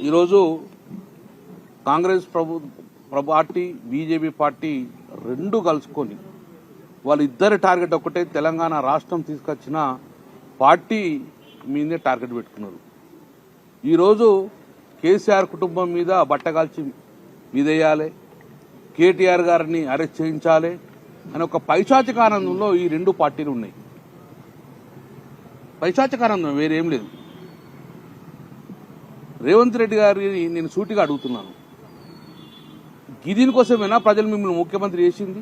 ఈరోజు Congress party BJP party రెండు కలుసుకొని వాళ్ళిద్దరి టార్గెట్ ఒకటే, తెలంగాణ రాష్ట్రం తీసుకొచ్చిన పార్టీ మీదే టార్గెట్ పెట్టుకున్నారు. ఈరోజు కేసీఆర్ కుటుంబం మీద బట్టగాల్చి మీదేయాలి, కేటీఆర్ గారిని అరెస్ట్ చేయించాలి అని ఒక పైశాచికానందంలో ఈ రెండు పార్టీలు ఉన్నాయి. పైశాచికానందం వేరేం లేదు. రేవంత్ రెడ్డి గారిని నేను సూటిగా అడుగుతున్నాను, దీనికోసమేనా ప్రజలు మిమ్మల్ని ముఖ్యమంత్రి చేసింది?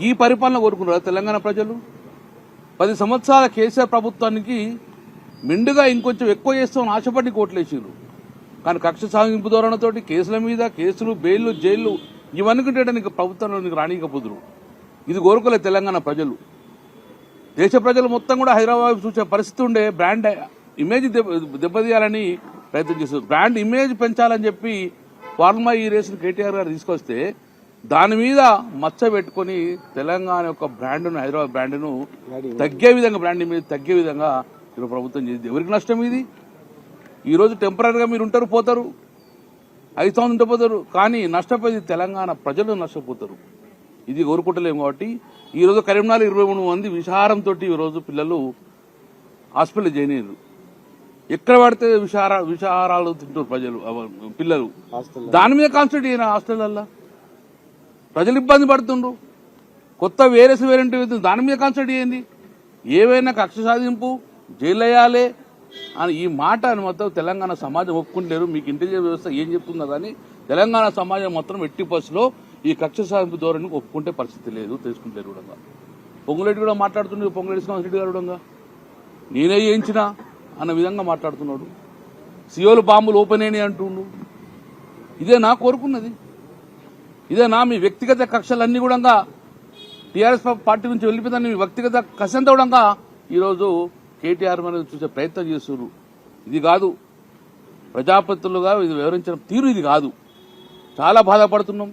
ఈ పరిపాలన కోరుకున్నారా తెలంగాణ ప్రజలు? 10 సంవత్సరాల కేసీఆర్ ప్రభుత్వానికి మెండుగా ఇంకొంచెం ఎక్కువ చేస్తామని ఆశపడి కోట్లేసారు. కానీ కక్ష సాగింపు ధోరణితోటి కేసుల మీద కేసులు, బెయిల్లు, జైళ్లు ఇవన్నీ పెట్టడానికి ప్రభుత్వంలో రానికపోదురు. ఇది కోరుకోలేదు తెలంగాణ ప్రజలు. దేశ ప్రజలు మొత్తం కూడా హైదరాబాద్ చూసే పరిస్థితి ఉండే, బ్రాండ్ ఇమేజ్ దెబ్బతీయాలని ప్రయత్నం చేస్తారు. బ్రాండ్ ఇమేజ్ పెంచాలని చెప్పి ఫార్మా ఈ రేసును కేటీఆర్ గారు తీసుకొస్తే దాని మీద మచ్చ పెట్టుకుని తెలంగాణ యొక్క బ్రాండ్ను, హైదరాబాద్ బ్రాండ్ను తగ్గే విధంగా, బ్రాండ్ ఇమేజ్ తగ్గే విధంగా ఈరోజు ప్రభుత్వం చేసింది. ఎవరికి నష్టం ఇది? ఈరోజు టెంపరీగా మీరు ఉంటారు, పోతారు, 5 సంవత్సరాలు ఉండిపోతారు, కానీ నష్టపోయేది తెలంగాణ ప్రజలు నష్టపోతారు. ఇది కోరుకుంటలేము. కాబట్టి ఈరోజు కరీంనగర్ 23 మంది విషారంతో ఈరోజు పిల్లలు హాస్పిటల్ జాయిన్ అయ్యారు. ఎక్కడ పడితే విషారాలు తింటారు పిల్లలు. దాని మీద కాన్సన్ట్రేట్ అయిన హాస్టల్లో ప్రజలు ఇబ్బంది పడుతుండ్రు. కొత్త వేరేసి వేరేంటి దాని మీద కాన్సన్ట్రేట్ చేయండి. ఏవైనా కక్ష సాధింపు, జైలు వేయాలి అని ఈ మాట అని మొత్తం తెలంగాణ సమాజం ఒప్పుకుంటలేరు. మీకు ఇంటెలిజెన్స్ వ్యవస్థ ఏం చెప్తుందో కానీ తెలంగాణ సమాజం మొత్తం ఎట్టి బస్సులో ఈ కక్ష సాధింపు ధోరణికి ఒప్పుకుంటే పరిస్థితి లేదు, తెలుసుకుంటారు కూడా. పొంగులేటి కూడా మాట్లాడుతుండే, పొంగులేటి శ్రీనివాసరెడ్డి గారు కూడా నేనే చేయించినా అన్న విధంగా మాట్లాడుతున్నాడు. సియోలు బాంబులు ఓపెన్ అయినాయి అంటుండు. ఇదే నా కోరుకున్నది? ఇదే నా మీ వ్యక్తిగత కక్షలన్నీ కూడా టీఆర్ఎస్ పార్టీ నుంచి వెళ్ళిపోయిందని మీ వ్యక్తిగత కక్షంతా కూడా ఈరోజు కేటీఆర్ మీద చూసే ప్రయత్నం చేస్తున్నారు. ఇది కాదు ప్రజాప్రతినిధులుగా ఇది వివరించిన తీరు, ఇది కాదు. చాలా బాధపడుతున్నాం.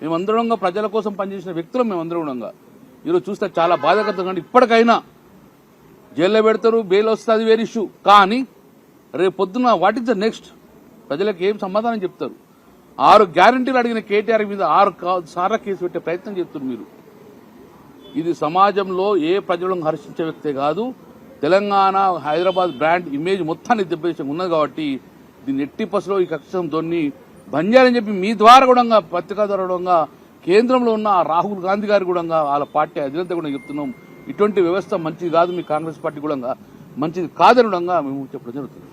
మేమందరం ప్రజల కోసం పనిచేసిన వ్యక్తులు మేమందరం ఈరోజు చూస్తే చాలా బాధాకరంగా. ఇప్పటికైనా జైల్లో పెడతారు, బెయిల్ వస్తుంది, వేరే ఇష్యూ. కానీ రేపు పొద్దున వాట్ ఈస్ ద నెక్స్ట్? ప్రజలకు ఏం సమాధానం చెప్తారు? 6 గ్యారంటీలు అడిగిన కేటీఆర్ మీద 6 సార్లు కేసు పెట్టే ప్రయత్నం చేస్తున్నారు మీరు. ఇది సమాజంలో ఏ ప్రజలను హర్షించే వ్యక్తే కాదు. తెలంగాణ, హైదరాబాద్ బ్రాండ్ ఇమేజ్ మొత్తాన్ని దెబ్బతీసే ఉన్నది. కాబట్టి దీన్ని ఎట్టి పసులో ఈ కక్షంతో బంద్ చేయాలని చెప్పి మీ ద్వారా కూడా, పత్రికా ద్వారా కూడా కేంద్రంలో ఉన్న రాహుల్ గాంధీ గారు కూడా, వాళ్ళ పార్టీ అధినేత కూడా చెప్తున్నాం. ఇటువంటి వ్యవస్థ మంచిది కాదు, మీ కాంగ్రెస్ పార్టీ కూడా మంచిది కాదని మేము చెప్పడం జరుగుతుంది.